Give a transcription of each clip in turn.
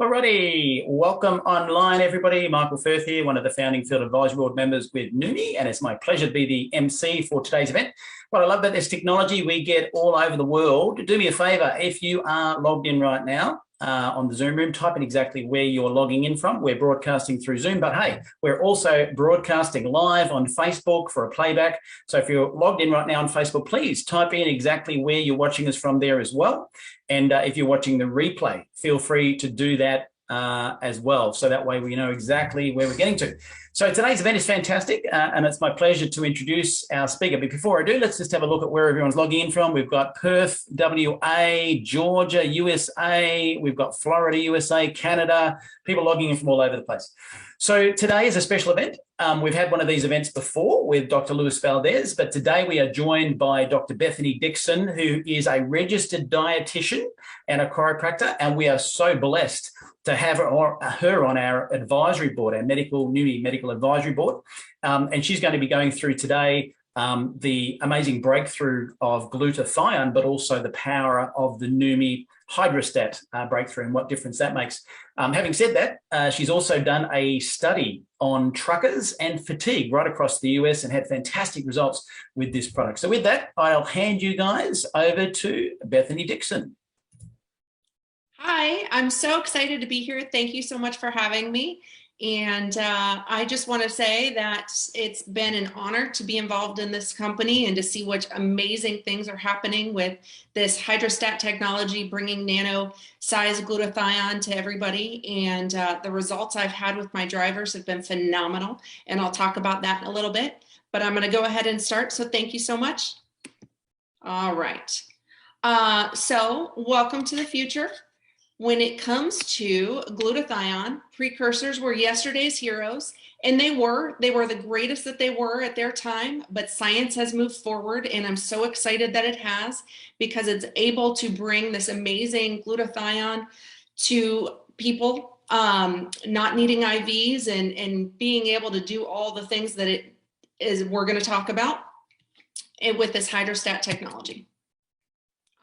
Alrighty, welcome online, everybody. Michael Firth here, one of the founding Field Advisory Board members with NUMI, and it's my pleasure to be the MC for today's event. What I love about this technology, we get all over the world. Do me a favor, if you are logged in right now on the Zoom room, type in exactly where you're logging in from. We're broadcasting through Zoom, but hey, we're also broadcasting live on Facebook for a playback. So if you're logged in right now on Facebook, please type in exactly where you're watching us from there as well. And if you're watching the replay, feel free to do that as well. So that way we know exactly where we're getting to. So today's event is fantastic, and it's my pleasure to introduce our speaker. But before I do, let's just have a look at where everyone's logging in from. We've got Perth, WA, Georgia, USA. We've got Florida, USA, Canada, people logging in from all over the place. So today is a special event. We've had one of these events before with Dr. Luis Valdez, but today we are joined by Dr. Bethany Dixon, who is a registered dietitian and a chiropractor, and we are so blessed to have her on our advisory board, our NUMI medical advisory board. And she's going to be going through today the amazing breakthrough of glutathione, but also the power of the NUMI Hydrostat breakthrough and what difference that makes. Having said that, she's also done a study on truckers and fatigue right across the US and had fantastic results with this product. So with that, I'll hand you guys over to Bethany Dixon. Hi, I'm so excited to be here. Thank you so much for having me. And I just want to say that it's been an honor to be involved in this company and to see what amazing things are happening with this Hydrostat technology, bringing nano-sized glutathione to everybody. And the results I've had with my drivers have been phenomenal. And I'll talk about that in a little bit. But I'm going to go ahead and start. So thank you so much. All right. So welcome to the future. When it comes to glutathione, precursors were yesterday's heroes, and they were the greatest that they were at their time, but science has moved forward, and I'm so excited that it has, because it's able to bring this amazing glutathione to people, not needing IVs and being able to do all the things that we're going to talk about with this Hydrostat technology.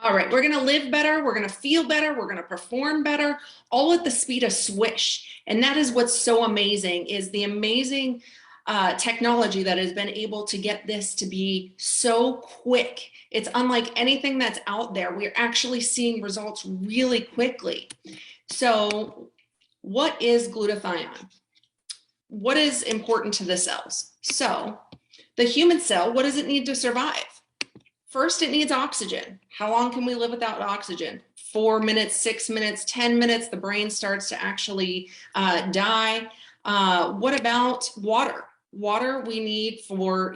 All right, we're going to live better, we're going to feel better, we're going to perform better, all at the speed of swish. And that is what's so amazing, is the amazing technology that has been able to get this to be so quick. It's unlike anything that's out there. We're actually seeing results really quickly. So what is glutathione? What is important to the cells? So the human cell, what does it need to survive? First, it needs oxygen. How long can we live without oxygen? 4 minutes, 6 minutes, 10 minutes, the brain starts to actually die. What about water? Water we need for,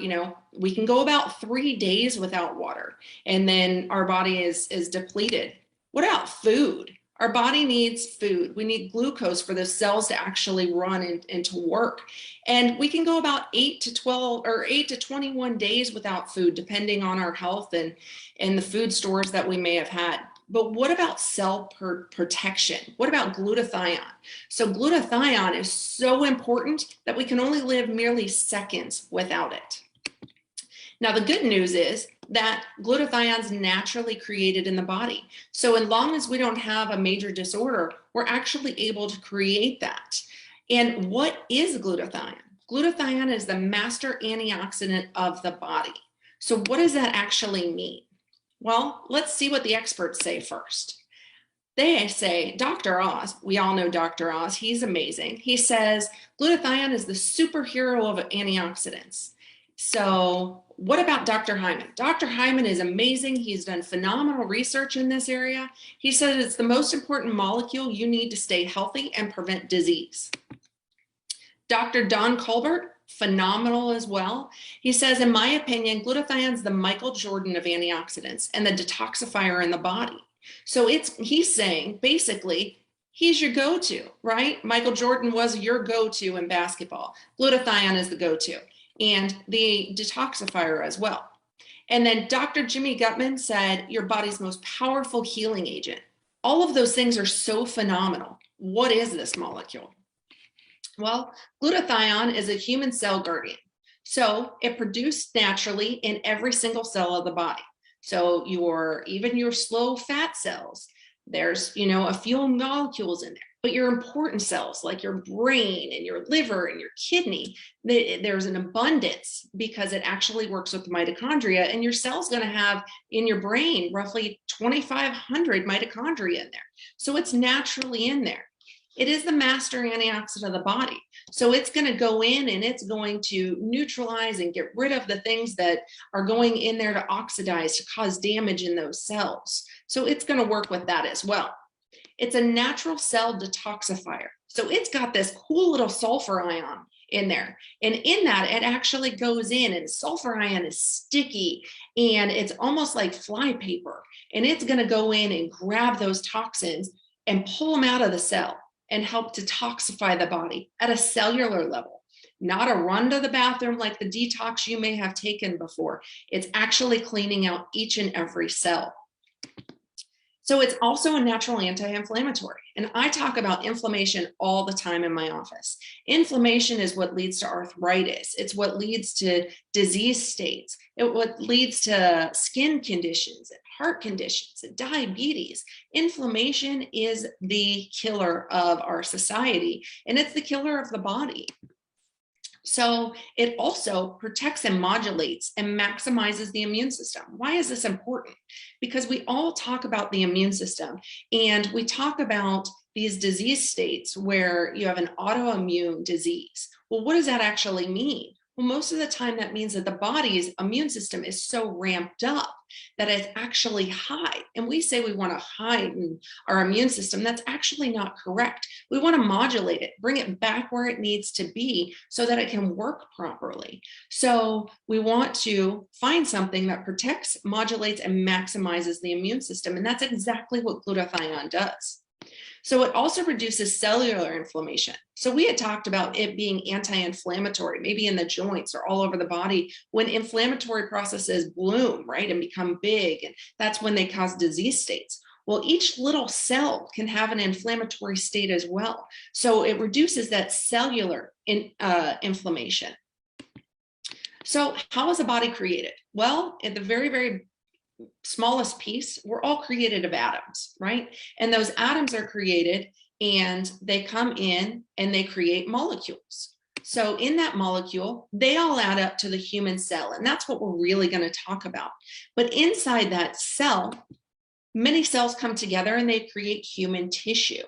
we can go about 3 days without water, and then our body is depleted. What about food? Our body needs food. We need glucose for the cells to actually run and to work. And we can go about 8 to 12 or 8 to 21 days without food, depending on our health and the food stores that we may have had. But what about cell protection? What about glutathione? So glutathione is so important that we can only live merely seconds without it. Now, the good news is that glutathione is naturally created in the body. So as long as we don't have a major disorder, we're actually able to create that. And what is glutathione? Glutathione is the master antioxidant of the body. So what does that actually mean? Well, let's see what the experts say first. They say, Dr. Oz, we all know Dr. Oz, he's amazing. He says, glutathione is the superhero of antioxidants. So what about Dr. Hyman? Dr. Hyman is amazing. He's done phenomenal research in this area. He said it's the most important molecule you need to stay healthy and prevent disease. Dr. Don Colbert, phenomenal as well. He says, in my opinion, glutathione is the Michael Jordan of antioxidants and the detoxifier in the body. So he's saying basically, he's your go-to, right? Michael Jordan was your go-to in basketball. Glutathione is the go-to, and the detoxifier as well. And then Dr. Jimmy Gutman said, your body's most powerful healing agent. All of those things are so phenomenal. What is this molecule? Well, glutathione is a human cell guardian. So it produced naturally in every single cell of the body. So even your slow fat cells, there's, a few molecules in there. But your important cells, like your brain and your liver and your kidney, there's an abundance because it actually works with the mitochondria. And your cell's going to have in your brain roughly 2,500 mitochondria in there. So it's naturally in there. It is the master antioxidant of the body. So it's going to go in and it's going to neutralize and get rid of the things that are going in there to oxidize, to cause damage in those cells. So it's going to work with that as well. It's a natural cell detoxifier. So it's got this cool little sulfur ion in there. And in that, it actually goes in, and sulfur ion is sticky and it's almost like flypaper. And it's going to go in and grab those toxins and pull them out of the cell and help detoxify the body at a cellular level. Not a run to the bathroom like the detox you may have taken before. It's actually cleaning out each and every cell. So it's also a natural anti-inflammatory. And I talk about inflammation all the time in my office. Inflammation is what leads to arthritis. It's what leads to disease states. It's what leads to skin conditions, heart conditions, diabetes. Inflammation is the killer of our society, and it's the killer of the body. So it also protects and modulates and maximizes the immune system. Why is this important? Because we all talk about the immune system, and we talk about these disease states where you have an autoimmune disease. Well, what does that actually mean? Well, most of the time that means that the body's immune system is so ramped up that it's actually high. And we say we want to heighten our immune system. That's actually not correct. We want to modulate it, bring it back where it needs to be so that it can work properly. So we want to find something that protects, modulates, and maximizes the immune system. And that's exactly what glutathione does. So it also reduces cellular inflammation. So we had talked about it being anti-inflammatory, maybe in the joints or all over the body when inflammatory processes bloom, right, and become big. And that's when they cause disease states. Well, each little cell can have an inflammatory state as well. So it reduces that cellular inflammation. So how is the body created? Well, at the very, very smallest piece, we're all created of atoms, right? And those atoms are created and they come in and they create molecules. So in that molecule, they all add up to the human cell. And that's what we're really going to talk about. But inside that cell, many cells come together and they create human tissue.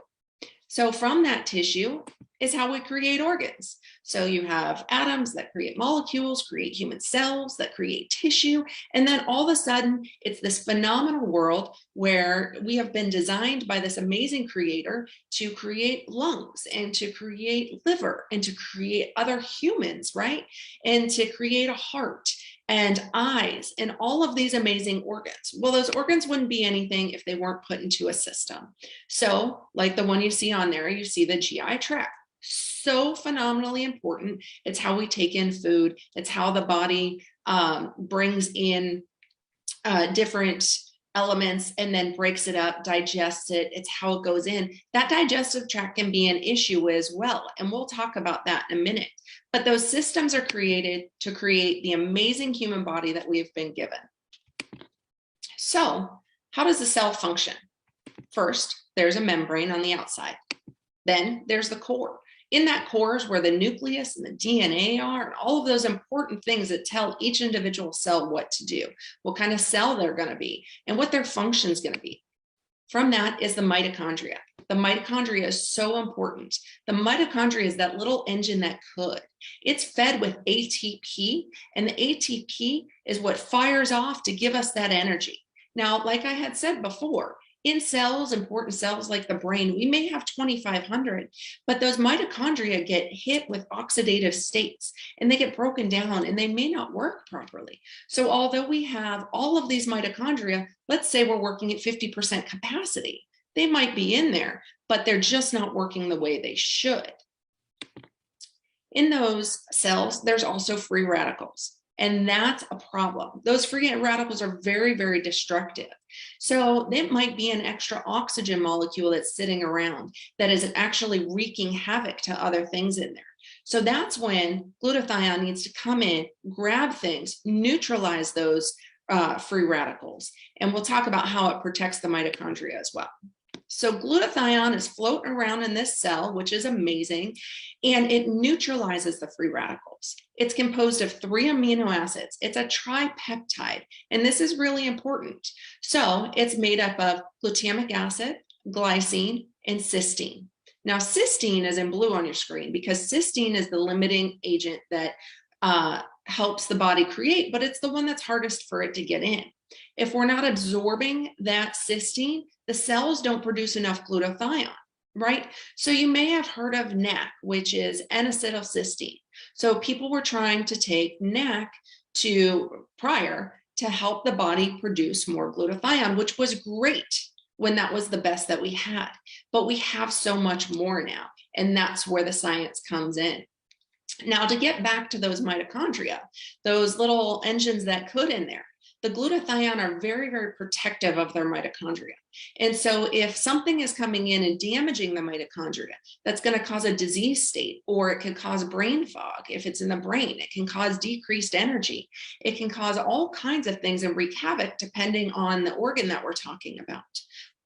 So from that tissue is how we create organs. So you have atoms that create molecules, create human cells that create tissue. And then all of a sudden, it's this phenomenal world where we have been designed by this amazing creator to create lungs and to create liver and to create other humans, right? And to create a heart and eyes and all of these amazing organs. Well, those organs wouldn't be anything if they weren't put into a system. So like the one you see on there, you see the GI tract. So phenomenally important. It's how we take in food. It's how the body brings in different elements and then breaks it up, digests it. It's how it goes in. That digestive tract can be an issue as well. And we'll talk about that in a minute. But those systems are created to create the amazing human body that we've been given. So how does the cell function? First, there's a membrane on the outside. Then there's the core. In that core is where the nucleus and the DNA are, and all of those important things that tell each individual cell what to do, what kind of cell they're going to be, and what their function is going to be. From that is the mitochondria. The mitochondria is so important. The mitochondria is that little engine that could. It's fed with ATP, and the ATP is what fires off to give us that energy. Now, like I had said before, in cells, important cells like the brain, we may have 2,500, but those mitochondria get hit with oxidative states and they get broken down and they may not work properly. So although we have all of these mitochondria, let's say we're working at 50% capacity, they might be in there, but they're just not working the way they should. In those cells, there's also free radicals. And that's a problem. Those free radicals are very, very destructive. So it might be an extra oxygen molecule that's sitting around that is actually wreaking havoc to other things in there. So that's when glutathione needs to come in, grab things, neutralize those free radicals. And we'll talk about how it protects the mitochondria as well. So glutathione is floating around in this cell, which is amazing, and it neutralizes the free radicals. It's composed of 3 amino acids. It's a tripeptide, and this is really important. So it's made up of glutamic acid, glycine, and cysteine. Now, cysteine is in blue on your screen because cysteine is the limiting agent that helps the body create, but it's the one that's hardest for it to get in. If we're not absorbing that cysteine, the cells don't produce enough glutathione, right? So you may have heard of NAC, which is N-acetylcysteine. So people were trying to take NAC prior to help the body produce more glutathione, which was great when that was the best that we had. But we have so much more now, and that's where the science comes in. Now, to get back to those mitochondria, those little engines that could in there, the glutathione are very, very protective of their mitochondria. And so if something is coming in and damaging the mitochondria, that's going to cause a disease state, or it can cause brain fog. If it's in the brain, it can cause decreased energy. It can cause all kinds of things and wreak havoc depending on the organ that we're talking about.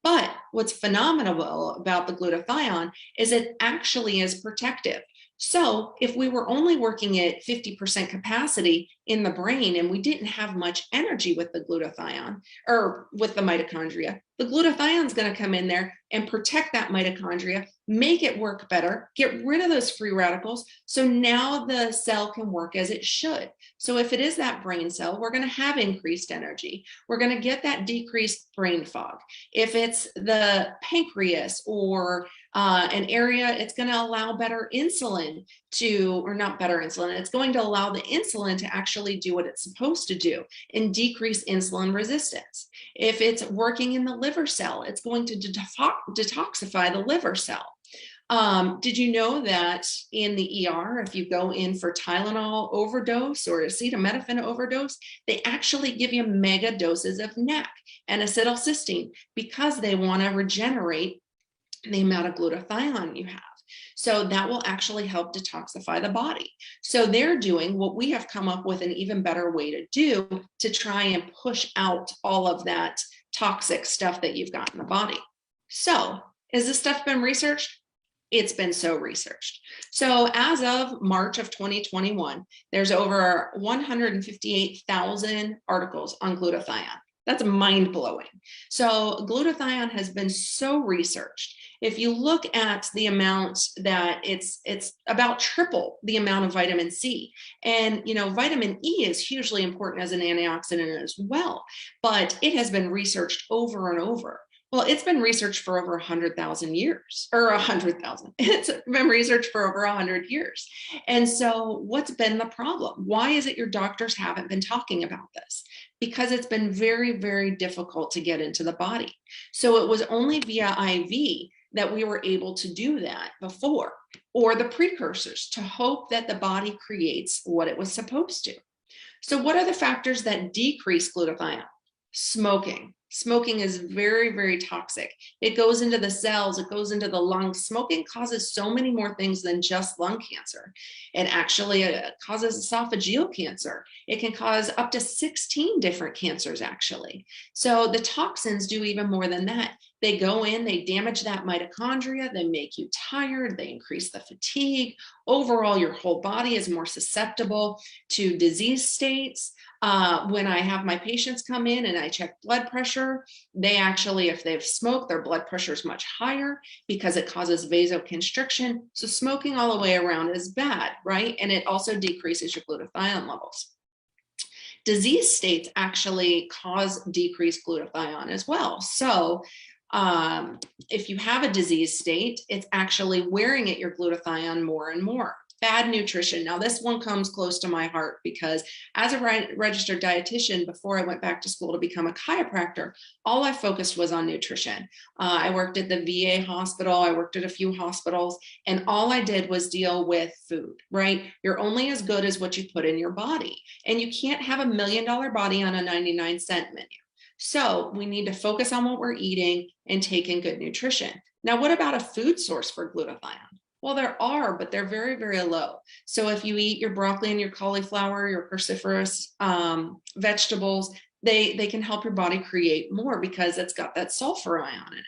But what's phenomenal about the glutathione is it actually is protective. So if we were only working at 50% capacity in the brain and we didn't have much energy with the glutathione or with the mitochondria, the glutathione is going to come in there and protect that mitochondria, make it work better, get rid of those free radicals. So now the cell can work as it should. So if it is that brain cell, we're going to have increased energy. We're going to get that decreased brain fog. If it's the pancreas or an area, it's going to allow better insulin or not better insulin, it's going to allow the insulin to actually do what it's supposed to do and decrease insulin resistance. If it's working in the liver cell, it's going to detoxify the liver cell. Did you know that in the ER, if you go in for Tylenol overdose or acetaminophen overdose, they actually give you mega doses of NAC and acetylcysteine because they want to regenerate the amount of glutathione you have. So that will actually help detoxify the body. So they're doing what we have come up with an even better way to do to try and push out all of that toxic stuff that you've got in the body. So has this stuff been researched? It's been so researched. So as of March of 2021, there's over 158,000 articles on glutathione. That's mind-blowing. So glutathione has been so researched. If you look at the amount that it's about triple the amount of vitamin C. And, vitamin E is hugely important as an antioxidant as well, but it has been researched over and over. Well, it's been researched for over 100,000 years, or 100,000. It's been researched for over 100 years. And so what's been the problem? Why is it your doctors haven't been talking about this? Because it's been very, very difficult to get into the body. So it was only via IV that we were able to do that before, or the precursors, to hope that the body creates what it was supposed to. So what are the factors that decrease glutathione? Smoking. Smoking is very, very toxic. It goes into the cells, it goes into the lungs. Smoking causes so many more things than just lung cancer. It actually causes esophageal cancer. It can cause up to 16 different cancers, actually. So the toxins do even more than that. They go in, they damage that mitochondria, they make you tired, they increase the fatigue. Overall, your whole body is more susceptible to disease states. When I have my patients come in and I check blood pressure, they actually, if they've smoked, their blood pressure is much higher because it causes vasoconstriction. So smoking all the way around is bad, right? And it also decreases your glutathione levels. Disease states actually cause decreased glutathione as well. So if you have a disease state, it's actually wearing at your glutathione more and more. Bad nutrition. Now, this one comes close to my heart because as a registered dietitian, before I went back to school to become a chiropractor, all I focused was on nutrition. I worked at the VA hospital. I worked at a few hospitals, and all I did was deal with food, right? You're only as good as what you put in your body, and you can't have $1 million body on a 99-cent menu. So we need to focus on what we're eating and taking good nutrition. Now, what about a food source for glutathione? Well, there are, but they're very, very low. So if you eat your broccoli and your cauliflower, your cruciferous vegetables, they can help your body create more because it's got that sulfur ion in it.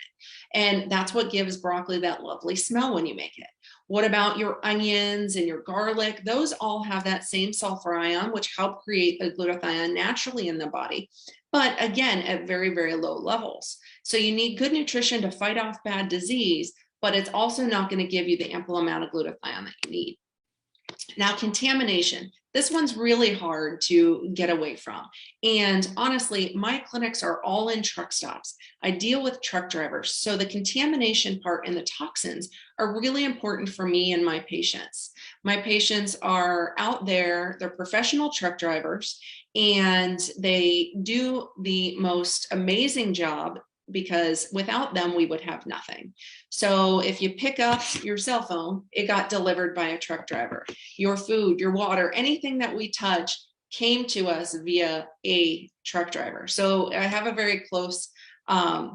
And that's what gives broccoli that lovely smell when you make it. What about your onions and your garlic? Those all have that same sulfur ion, which help create the glutathione naturally in the body, but again, at very, very low levels. So you need good nutrition to fight off bad disease, but it's also not going to give you the ample amount of glutathione that you need. Now, contamination. This one's really hard to get away from. And honestly, my clinics are all in truck stops. I deal with truck drivers. So the contamination part and the toxins are really important for me and my patients. My patients are out there, they're professional truck drivers, and they do the most amazing job because without them, we would have nothing. So if you pick up your cell phone, it got delivered by a truck driver. Your food, your water, anything that we touch came to us via a truck driver. So I have a very close, my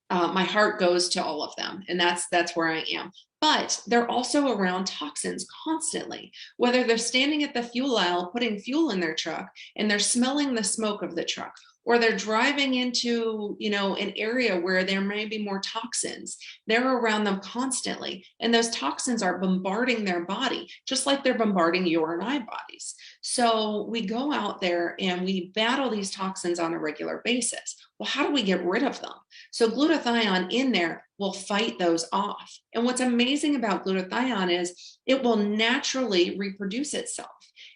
heart goes to all of them, and that's where I am. But they're also around toxins constantly, whether they're standing at the fuel aisle putting fuel in their truck and they're smelling the smoke of the truck, or they're driving into, an area where there may be more toxins. They're around them constantly. And those toxins are bombarding their body, just like they're bombarding your and I bodies. So we go out there and we battle these toxins on a regular basis. Well, how do we get rid of them? So glutathione in there will fight those off. And what's amazing about glutathione is it will naturally reproduce itself.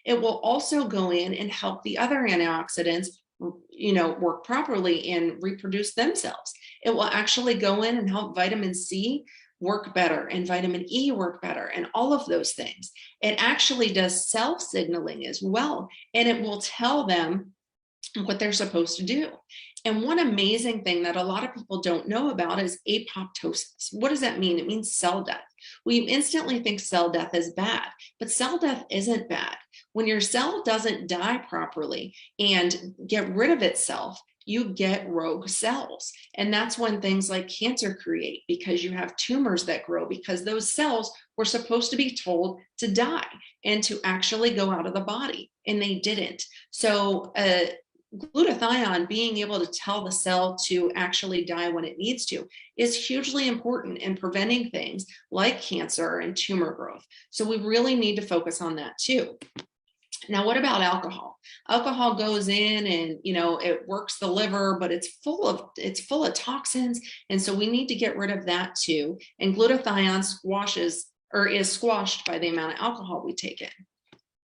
It will also go in and help the other antioxidants work properly and reproduce themselves. It will actually go in and help vitamin C work better and vitamin E work better and all of those things. It actually does cell signaling as well, and it will tell them what they're supposed to do. And one amazing thing that a lot of people don't know about is apoptosis. What does that mean? It means cell death. We instantly think cell death is bad, but cell death isn't bad. When your cell doesn't die properly and get rid of itself, you get rogue cells. And that's when things like cancer create, because you have tumors that grow because those cells were supposed to be told to die and to actually go out of the body, and they didn't. So glutathione being able to tell the cell to actually die when it needs to is hugely important in preventing things like cancer and tumor growth. So we really need to focus on that too. Now, what about alcohol? Alcohol goes in and, it works the liver, but it's full of toxins. And so we need to get rid of that too. And glutathione is squashed by the amount of alcohol we take in.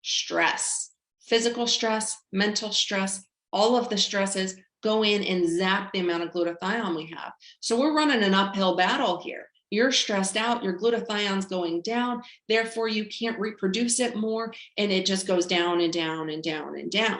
Stress, physical stress, mental stress, all of the stresses go in and zap the amount of glutathione we have. So we're running an uphill battle here. You're stressed out, your glutathione's going down, therefore you can't reproduce it more, and it just goes down and down and down and down.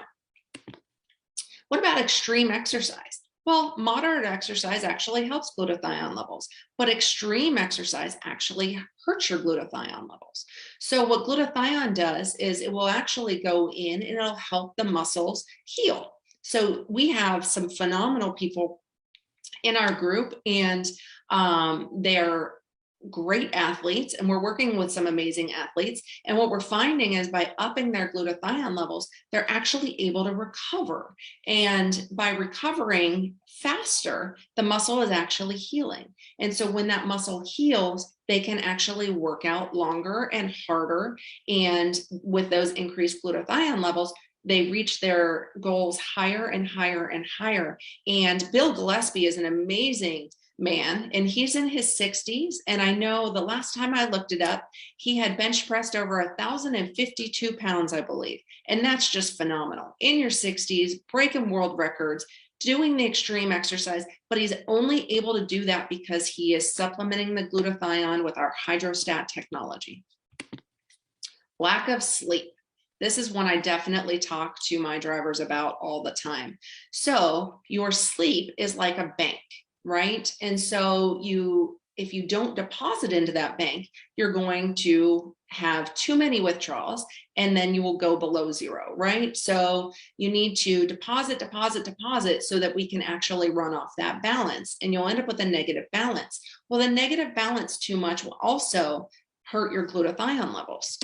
What about extreme exercise? Well, moderate exercise actually helps glutathione levels, but extreme exercise actually hurts your glutathione levels. So what glutathione does is it will actually go in and it'll help the muscles heal. So we have some phenomenal people in our group, and they're great athletes, and we're working with some amazing athletes. And what we're finding is by upping their glutathione levels, they're actually able to recover. And by recovering faster, the muscle is actually healing. And so when that muscle heals, they can actually work out longer and harder. And with those increased glutathione levels, they reach their goals higher and higher and higher. And Bill Gillespie is an amazing man, and he's in his 60s. And I know the last time I looked it up, he had bench pressed over 1,052 pounds, I believe. And that's just phenomenal. In your 60s, breaking world records, doing the extreme exercise, but he's only able to do that because he is supplementing the glutathione with our Hydrostat technology. Lack of sleep. This is one I definitely talk to my drivers about all the time. So your sleep is like a bank, right? And so if you don't deposit into that bank, you're going to have too many withdrawals, and then you will go below zero, right? So you need to deposit so that we can actually run off that balance, and you'll end up with a negative balance. Well, the negative balance too much will also hurt your glutathione levels.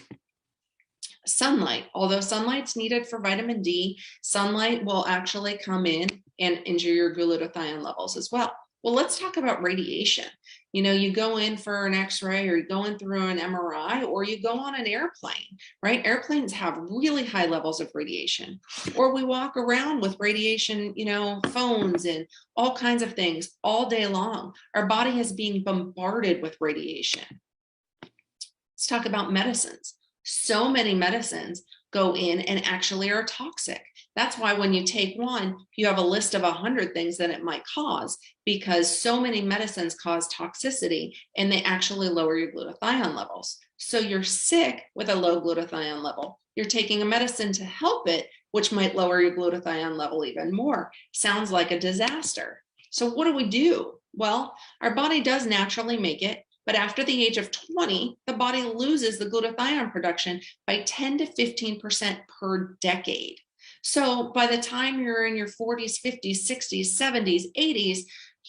Sunlight. Although sunlight's needed for vitamin D, sunlight will actually come in and injure your glutathione levels as well. Well, let's talk about radiation. You know, you go in for an x-ray, or you go in through an MRI, or you go on an airplane, right? Airplanes have really high levels of radiation. Or we walk around with radiation, you know, phones and all kinds of things all day long. Our body is being bombarded with radiation. Let's talk about medicines. So many medicines go in and actually are toxic. That's why when you take one, you have a list of 100 things that it might cause, because so many medicines cause toxicity and they actually lower your glutathione levels. So you're sick with a low glutathione level. You're taking a medicine to help it, which might lower your glutathione level even more. Sounds like a disaster. So what do? Well, our body does naturally make it, but after the age of 20, the body loses the glutathione production by 10 to 15% per decade. So by the time you're in your 40s, 50s, 60s, 70s, 80s,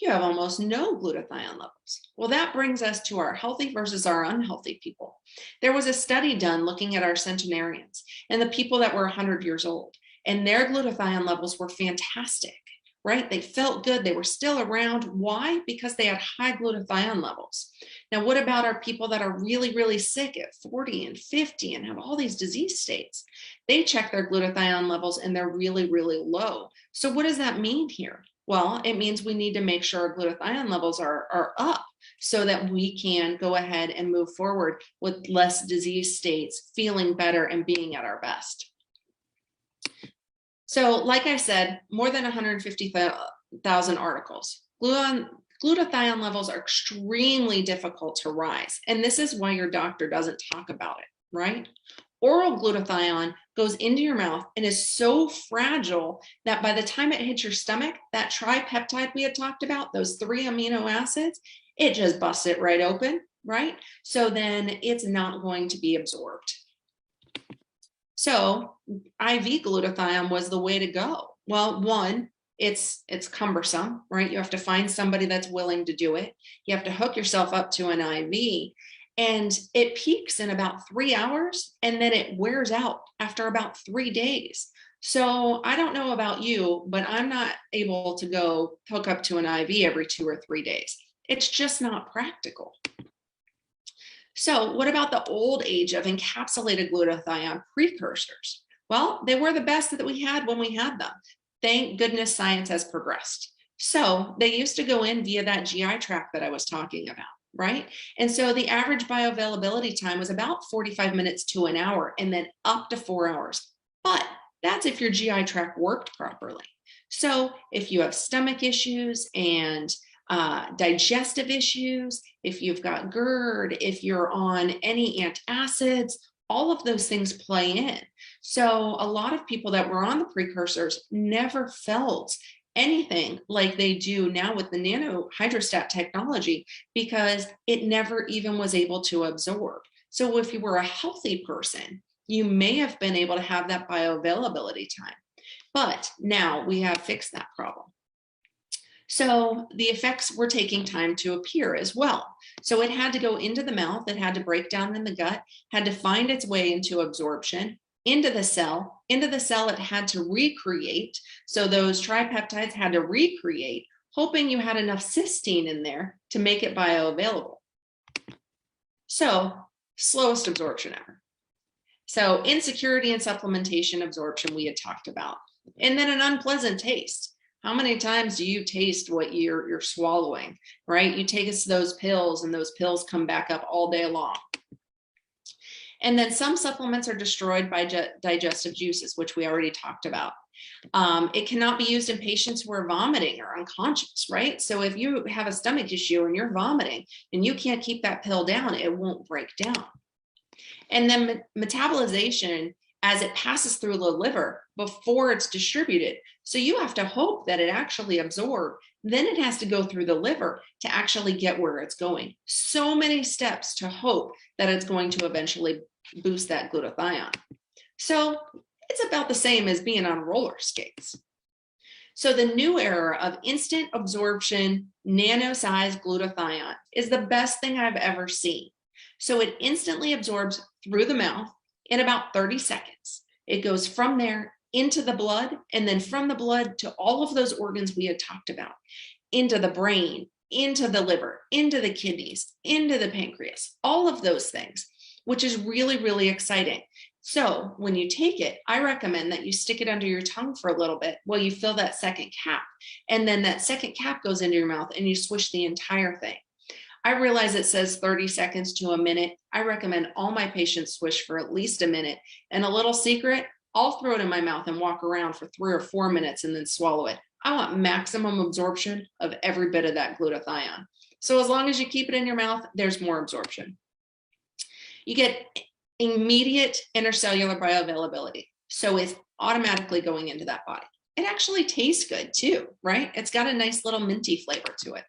you have almost no glutathione levels. Well, that brings us to our healthy versus our unhealthy people. There was a study done looking at our centenarians and the people that were 100 years old, and their glutathione levels were fantastic, right? They felt good. They were still around. Why? Because they had high glutathione levels. Now, what about our people that are really, really sick at 40 and 50 and have all these disease states? They check their glutathione levels and they're really, really low. So what does that mean here? Well, it means we need to make sure our glutathione levels are up so that we can go ahead and move forward with less disease states, feeling better and being at our best. So like I said, more than 150,000 articles. Glutathione levels are extremely difficult to rise. And this is why your doctor doesn't talk about it, right? Oral glutathione goes into your mouth and is so fragile that by the time it hits your stomach, that tripeptide we had talked about, those 3 amino acids, it just busts it right open, right? So then it's not going to be absorbed. So IV glutathione was the way to go. Well, one, it's cumbersome, right? You have to find somebody that's willing to do it. You have to hook yourself up to an IV, and it peaks in about 3 hours and then it wears out after about 3 days. So I don't know about you, but I'm not able to go hook up to an IV every 2 or 3 days. It's just not practical. So what about the old age of encapsulated glutathione precursors? Well, they were the best that we had when we had them. Thank goodness science has progressed. So they used to go in via that GI tract that I was talking about, right? And so the average bioavailability time was about 45 minutes to an hour, and then up to 4 hours. But that's if your GI tract worked properly. So if you have stomach issues and digestive issues, if you've got GERD, if you're on any antacids, all of those things play in. So a lot of people that were on the precursors never felt anything like they do now with the nano hydrostat technology, because it never even was able to absorb. So if you were a healthy person, you may have been able to have that bioavailability time. But now we have fixed that problem. So the effects were taking time to appear as well. So it had to go into the mouth, it had to break down in the gut, had to find its way into absorption, into the cell. Into the cell it had to recreate. So those tripeptides had to recreate, hoping you had enough cysteine in there to make it bioavailable. So slowest absorption ever. So insecurity and supplementation absorption we had talked about. And then an unpleasant taste. How many times do you taste what you're swallowing, right? You take those pills and those pills come back up all day long. And then some supplements are destroyed by digestive juices, which we already talked about. It cannot be used in patients who are vomiting or unconscious, right? So if you have a stomach issue and you're vomiting and you can't keep that pill down, it won't break down. And then metabolization as it passes through the liver before it's distributed. So you have to hope that it actually absorbs. Then it has to go through the liver to actually get where it's going. So many steps to hope that it's going to eventually boost that glutathione. So it's about the same as being on roller skates. So the new era of instant absorption, nano-sized glutathione is the best thing I've ever seen. So it instantly absorbs through the mouth. in about 30 seconds. It goes from there into the blood, and then from the blood to all of those organs we had talked about, into the brain, into the liver, into the kidneys, into the pancreas, all of those things, which is really, really exciting. So when you take it, I recommend that you stick it under your tongue for a little bit while you fill that second cap. And then that second cap goes into your mouth and you swish the entire thing. I realize it says 30 seconds to a minute. I recommend all my patients swish for at least a minute. And a little secret, I'll throw it in my mouth and walk around for 3 or 4 minutes and then swallow it. I want maximum absorption of every bit of that glutathione. So as long as you keep it in your mouth, there's more absorption. You get immediate intercellular bioavailability. So it's automatically going into that body. It actually tastes good too, right? It's got a nice little minty flavor to it.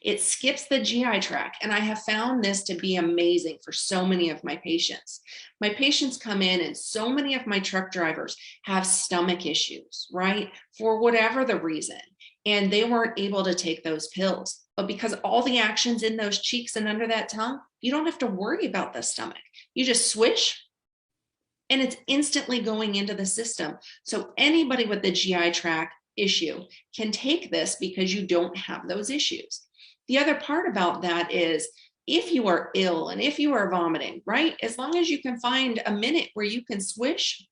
It skips the GI tract, and I have found this to be amazing for so many of my patients. My patients come in, and so many of my truck drivers have stomach issues, right? For whatever the reason, and they weren't able to take those pills. But because all the action's in those cheeks and under that tongue, you don't have to worry about the stomach. You just swish, and it's instantly going into the system. So anybody with the GI tract issue can take this because you don't have those issues. The other part about that is if you are ill and if you are vomiting, right? As long as you can find a minute where you can swish,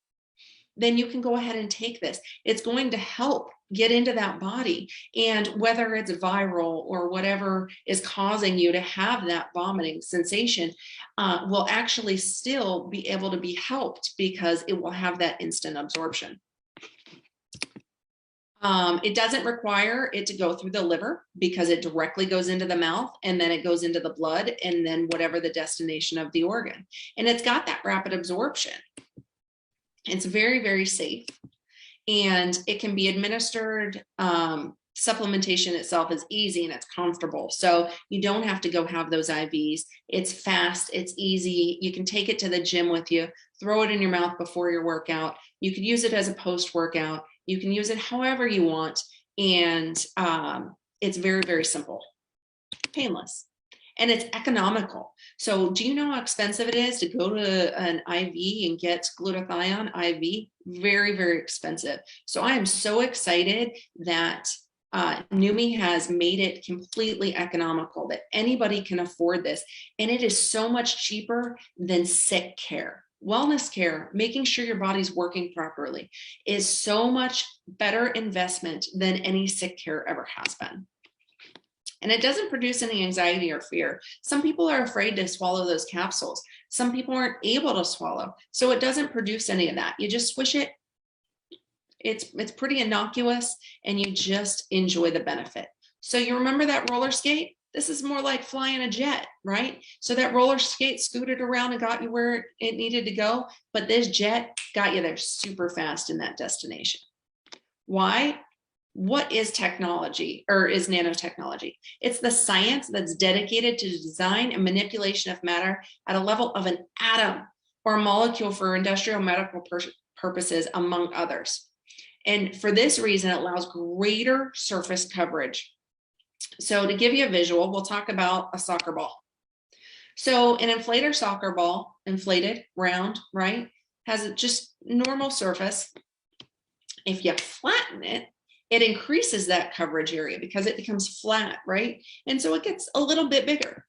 then you can go ahead and take this. It's going to help get into that body. And whether it's viral or whatever is causing you to have that vomiting sensation will actually still be able to be helped because it will have that instant absorption. It doesn't require it to go through the liver because it directly goes into the mouth and then it goes into the blood and then whatever the destination of the organ. And it's got that rapid absorption. It's very, very safe and it can be administered. Supplementation itself is easy and it's comfortable. So you don't have to go have those IVs. It's fast, it's easy. You can take it to the gym with you, throw it in your mouth before your workout. You could use it as a post-workout. You can use it however you want. And it's very, very simple, painless, and it's economical. So do you know how expensive it is to go to an IV and get glutathione IV? Very, very expensive. So I am so excited that Numi has made it completely economical, that anybody can afford this. And it is so much cheaper than sick care. Wellness care, making sure your body's working properly, is so much better investment than any sick care ever has been. And it doesn't produce any anxiety or fear. Some people are afraid to swallow those capsules. Some people aren't able to swallow. So it doesn't produce any of that. You just swish it. It's pretty innocuous and you just enjoy the benefit. So you remember that roller skate? This is more like flying a jet, right? So that roller skate scooted around and got you where it needed to go, but this jet got you there super fast in that destination. Why? What is technology, or is nanotechnology? It's the science that's dedicated to design and manipulation of matter at a level of an atom or molecule for industrial medical purposes, among others. And for this reason, it allows greater surface coverage. So to give you a visual, we'll talk about a soccer ball. So an inflator soccer ball, inflated, round, right, has just normal surface. If you flatten it, it increases that coverage area because it becomes flat, right? And so it gets a little bit bigger.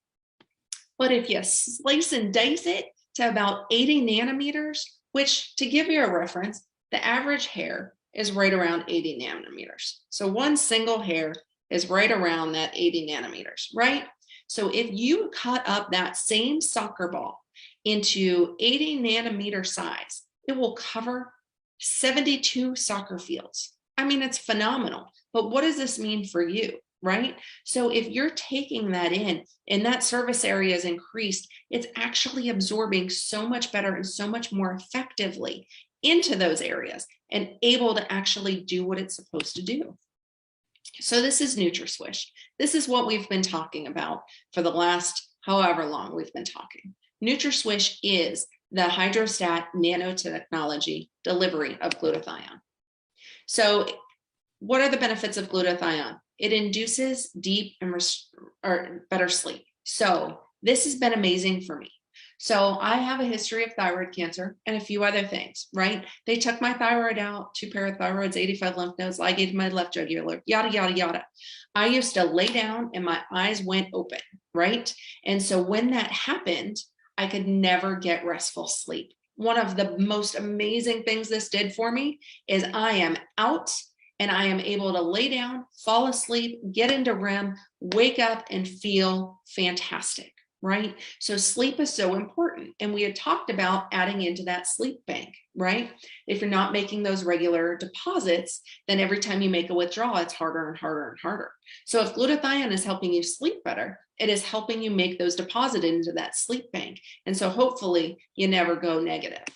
But if you slice and dice it to about 80 nanometers, which, to give you a reference, the average hair is right around 80 nanometers. So one single hair is right around that 80 nanometers, right? So if you cut up that same soccer ball into 80 nanometer size, it will cover 72 soccer fields. I mean, it's phenomenal. But what does this mean for you, right? So if you're taking that in and that surface area is increased, it's actually absorbing so much better and so much more effectively into those areas and able to actually do what it's supposed to do. So this is NutraSwish. This is what we've been talking about for the last however long we've been talking. NutraSwish is the Hydrostat nanotechnology delivery of glutathione. So what are the benefits of glutathione? It induces deep and better sleep. So this has been amazing for me. So I have a history of thyroid cancer and a few other things, right? They took my thyroid out, 2 parathyroids, 85 lymph nodes, ligated my left jugular, yada, yada, yada. I used to lay down and my eyes went open, right? And so when that happened, I could never get restful sleep. One of the most amazing things this did for me is I am out and I am able to lay down, fall asleep, get into REM, wake up and feel fantastic, right? So sleep is so important. And we had talked about adding into that sleep bank, right? If you're not making those regular deposits, then every time you make a withdrawal, it's harder and harder and harder. So if glutathione is helping you sleep better, it is helping you make those deposits into that sleep bank. And so hopefully you never go negative.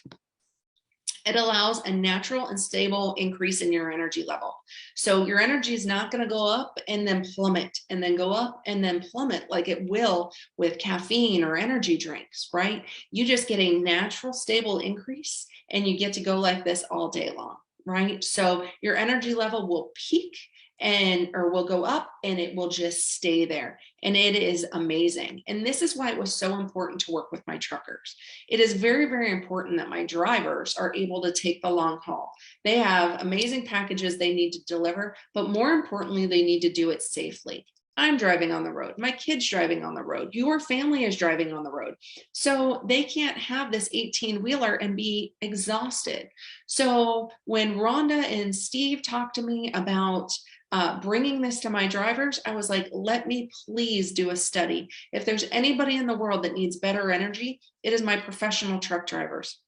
It allows a natural and stable increase in your energy level. So your energy is not going to go up and then plummet and then go up and then plummet like it will with caffeine or energy drinks, right? You just get a natural, stable increase and you get to go like this all day long, right? So your energy level will peak or will go up and it will just stay there. And it is amazing. And this is why it was so important to work with my truckers. It is very, very important that my drivers are able to take the long haul. They have amazing packages they need to deliver, but more importantly, they need to do it safely. I'm driving on the road. My kid's driving on the road. Your family is driving on the road. So they can't have this 18-wheeler and be exhausted. So when Rhonda and Steve talked to me about bringing this to my drivers, I was like, let me please do a study. If there's anybody in the world that needs better energy, it is my professional truck drivers.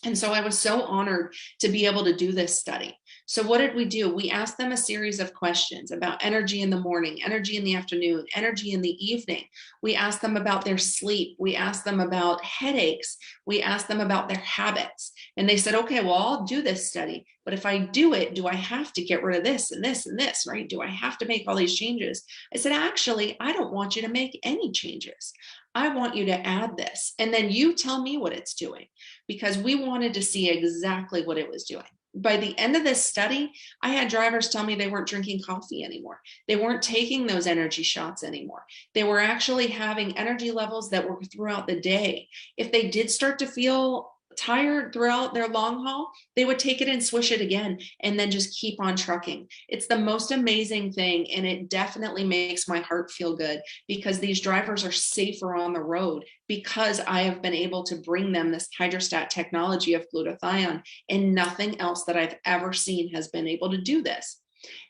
And so I was so honored to be able to do this study. So what did we do? We asked them a series of questions about energy in the morning, energy in the afternoon, energy in the evening. We asked them about their sleep. We asked them about headaches. We asked them about their habits. And they said, okay, well, I'll do this study. But if I do it, do I have to get rid of this and this and this, right? Do I have to make all these changes? I said, actually, I don't want you to make any changes. I want you to add this. And then you tell me what it's doing, because we wanted to see exactly what it was doing. By the end of this study, I had drivers tell me they weren't drinking coffee anymore. They weren't taking those energy shots anymore. They were actually having energy levels that were throughout the day. If they did start to feel tired throughout their long haul, they would take it and swish it again and then just keep on trucking. It's the most amazing thing. And it definitely makes my heart feel good because these drivers are safer on the road because I have been able to bring them this hydrostat technology of glutathione, and nothing else that I've ever seen has been able to do this.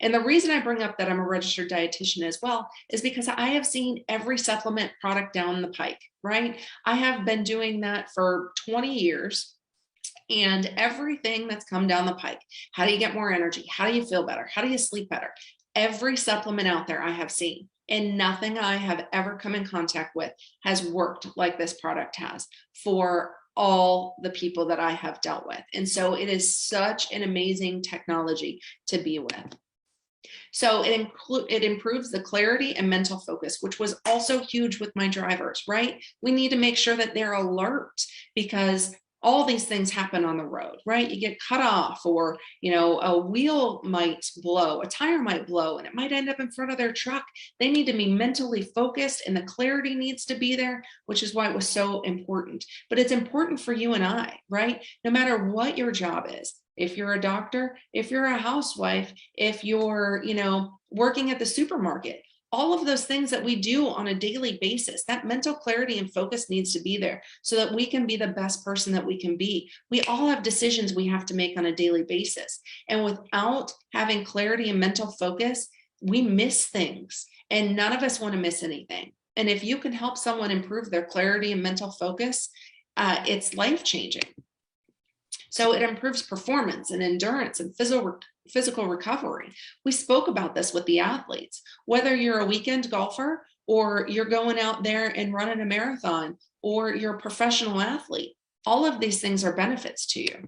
And the reason I bring up that I'm a registered dietitian as well is because I have seen every supplement product down the pike, right? I have been doing that for 20 years and everything that's come down the pike. How do you get more energy? How do you feel better? How do you sleep better? Every supplement out there I have seen, and nothing I have ever come in contact with has worked like this product has for all the people that I have dealt with. And so it is such an amazing technology to be with. So it improves the clarity and mental focus, which was also huge with my drivers, right? We need to make sure that they're alert because all these things happen on the road, right? You get cut off, or, a wheel might blow, a tire might blow, and it might end up in front of their truck. They need to be mentally focused and the clarity needs to be there, which is why it was so important. But it's important for you and I, right? No matter what your job is. If you're a doctor, if you're a housewife, if you're, working at the supermarket, all of those things that we do on a daily basis, that mental clarity and focus needs to be there so that we can be the best person that we can be. We all have decisions we have to make on a daily basis. And without having clarity and mental focus, we miss things, and none of us want to miss anything. And if you can help someone improve their clarity and mental focus, it's life-changing. So it improves performance and endurance and physical recovery. We spoke about this with the athletes. Whether you're a weekend golfer or you're going out there and running a marathon or you're a professional athlete, all of these things are benefits to you.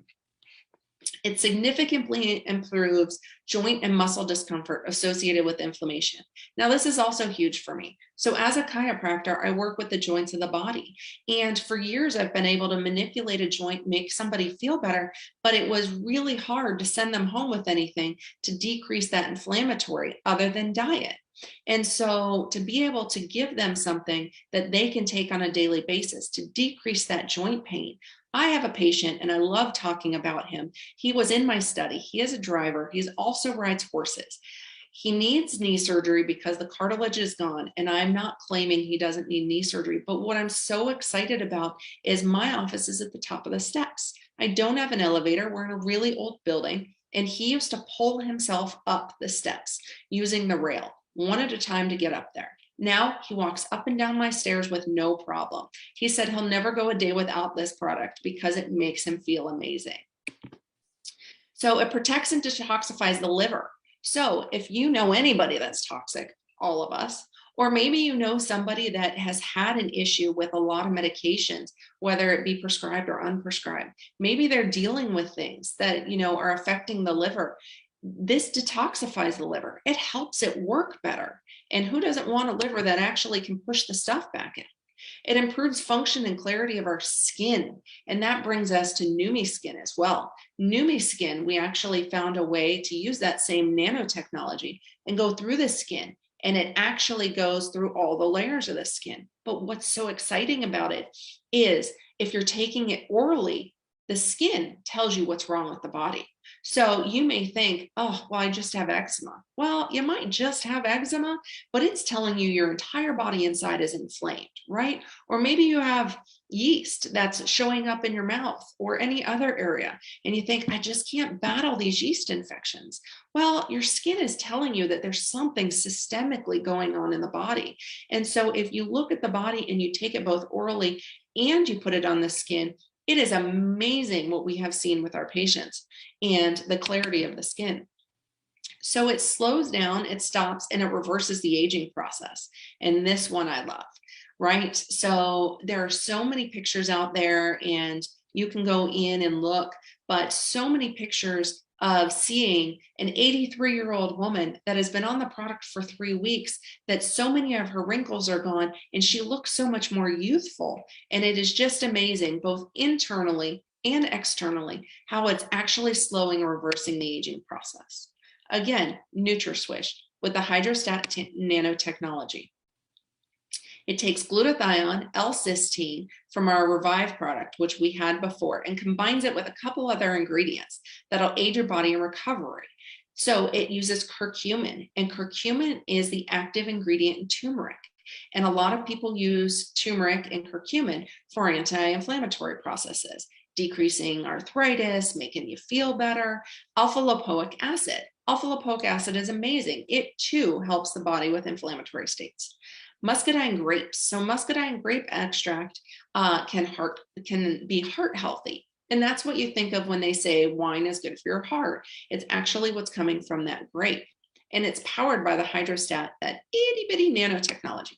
It significantly improves joint and muscle discomfort associated with inflammation. Now, this is also huge for me. So as a chiropractor, I work with the joints of the body. And for years, I've been able to manipulate a joint, make somebody feel better, but it was really hard to send them home with anything to decrease that inflammatory other than diet. And so to be able to give them something that they can take on a daily basis to decrease that joint pain. I have a patient and I love talking about him. He was in my study. He is a driver. He also rides horses. He needs knee surgery because the cartilage is gone. And I'm not claiming he doesn't need knee surgery. But what I'm so excited about is my office is at the top of the steps. I don't have an elevator. We're in a really old building. And he used to pull himself up the steps using the rail, one at a time to get up there. Now he walks up and down my stairs with no problem. He said he'll never go a day without this product because it makes him feel amazing. So it protects and detoxifies the liver. So if you know anybody that's toxic, all of us, or maybe you know somebody that has had an issue with a lot of medications, whether it be prescribed or unprescribed, maybe they're dealing with things that, are affecting the liver. This detoxifies the liver. It helps it work better. And who doesn't want a liver that actually can push the stuff back in? It improves function and clarity of our skin. And that brings us to Numi Skin as well. Numi Skin, we actually found a way to use that same nanotechnology and go through the skin. And it actually goes through all the layers of the skin. But what's so exciting about it is if you're taking it orally, the skin tells you what's wrong with the body. So you may think, oh, well, I just have eczema. Well, you might just have eczema, but it's telling you your entire body inside is inflamed, right? Or maybe you have yeast that's showing up in your mouth or any other area. And you think, I just can't battle these yeast infections. Well, your skin is telling you that there's something systemically going on in the body. And so if you look at the body and you take it both orally and you put it on the skin, it is amazing what we have seen with our patients and the clarity of the skin. So it slows down, it stops, and it reverses the aging process. And this one I love, right? So there are so many pictures out there and you can go in and look, but so many pictures of seeing an 83-year-old woman that has been on the product for 3 weeks, that so many of her wrinkles are gone and she looks so much more youthful. And it is just amazing, both internally and externally, how it's actually slowing and reversing the aging process. Again, NutraSwish with the Hydrostat nanotechnology. It takes glutathione, L-cysteine from our Revive product, which we had before, and combines it with a couple other ingredients that'll aid your body in recovery. So it uses curcumin, and curcumin is the active ingredient in turmeric. And a lot of people use turmeric and curcumin for anti-inflammatory processes, decreasing arthritis, making you feel better. Alpha-lipoic acid. Alpha-lipoic acid is amazing. It too helps the body with inflammatory states. Muscadine grapes. So muscadine grape extract can be heart healthy. And that's what you think of when they say wine is good for your heart. It's actually what's coming from that grape. And it's powered by the Hydrostat, that itty bitty nanotechnology.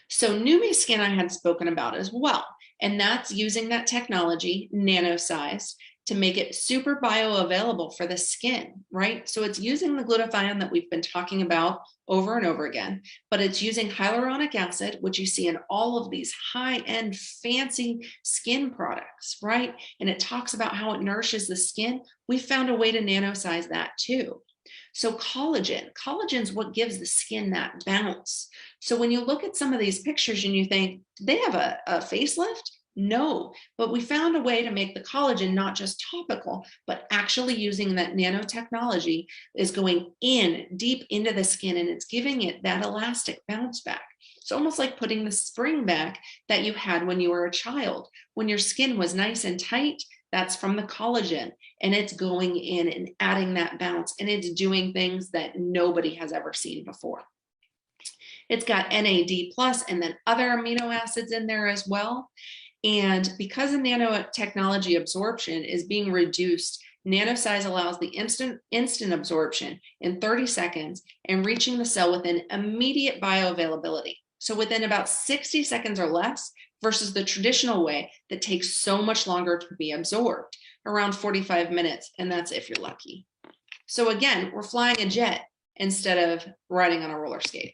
So Numi Skin I had spoken about as well. And that's using that technology, nano-sized, to make it super bioavailable for the skin, right? So it's using the glutathione that we've been talking about over and over again, but it's using hyaluronic acid, which you see in all of these high-end fancy skin products, right? And it talks about how it nourishes the skin. We found a way to nano-size that too. So collagen's what gives the skin that bounce. So when you look at some of these pictures and you think, do they have a facelift? No, but we found a way to make the collagen not just topical, but actually using that nanotechnology is going in deep into the skin and it's giving it that elastic bounce back. It's almost like putting the spring back that you had when you were a child. When your skin was nice and tight, that's from the collagen, and it's going in and adding that bounce, and it's doing things that nobody has ever seen before. It's got NAD+ and then other amino acids in there as well. And because the nanotechnology absorption is being reduced, nanosize allows the instant absorption in 30 seconds and reaching the cell within immediate bioavailability. So within about 60 seconds or less versus the traditional way that takes so much longer to be absorbed, around 45 minutes, and that's if you're lucky. So again, we're flying a jet instead of riding on a roller skate.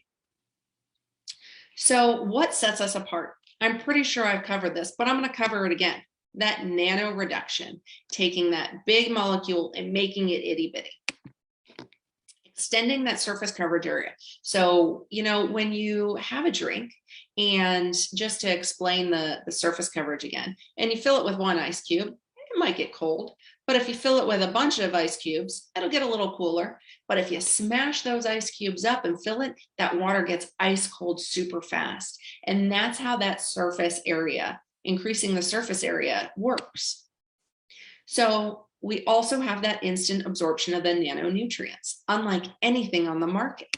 So what sets us apart? I'm pretty sure I've covered this, but I'm going to cover it again. That nano reduction, taking that big molecule and making it itty bitty. It extending that surface coverage area. So, when you have a drink, and just to explain the surface coverage again, and you fill it with 1 ice cube, it might get cold. But if you fill it with a bunch of ice cubes, it'll get a little cooler. But if you smash those ice cubes up and fill it, that water gets ice cold super fast. And that's how that surface area, increasing the surface area, works. So we also have that instant absorption of the nanonutrients, unlike anything on the market.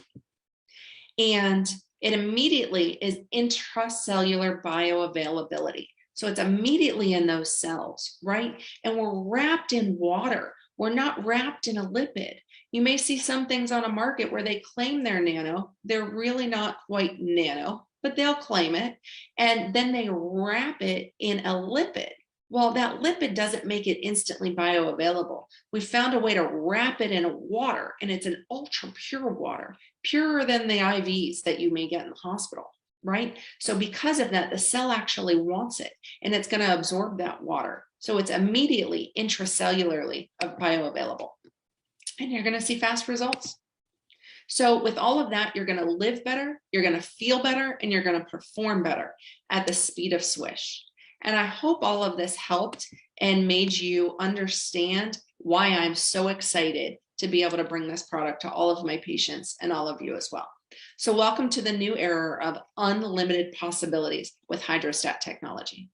And it immediately is intracellular bioavailability. So it's immediately in those cells, right? And we're wrapped in water. We're not wrapped in a lipid. You may see some things on a market where they claim they're nano. They're really not quite nano, but they'll claim it. And then they wrap it in a lipid. Well, that lipid doesn't make it instantly bioavailable. We found a way to wrap it in a water, and it's an ultra pure water, purer than the IVs that you may get in the hospital, right? So because of that, the cell actually wants it, and it's going to absorb that water. So it's immediately intracellularly bioavailable, and you're going to see fast results. So with all of that, you're going to live better, you're going to feel better, and you're going to perform better at the speed of swish. And I hope all of this helped and made you understand why I'm so excited to be able to bring this product to all of my patients and all of you as well. So welcome to the new era of unlimited possibilities with Hydrostat technology.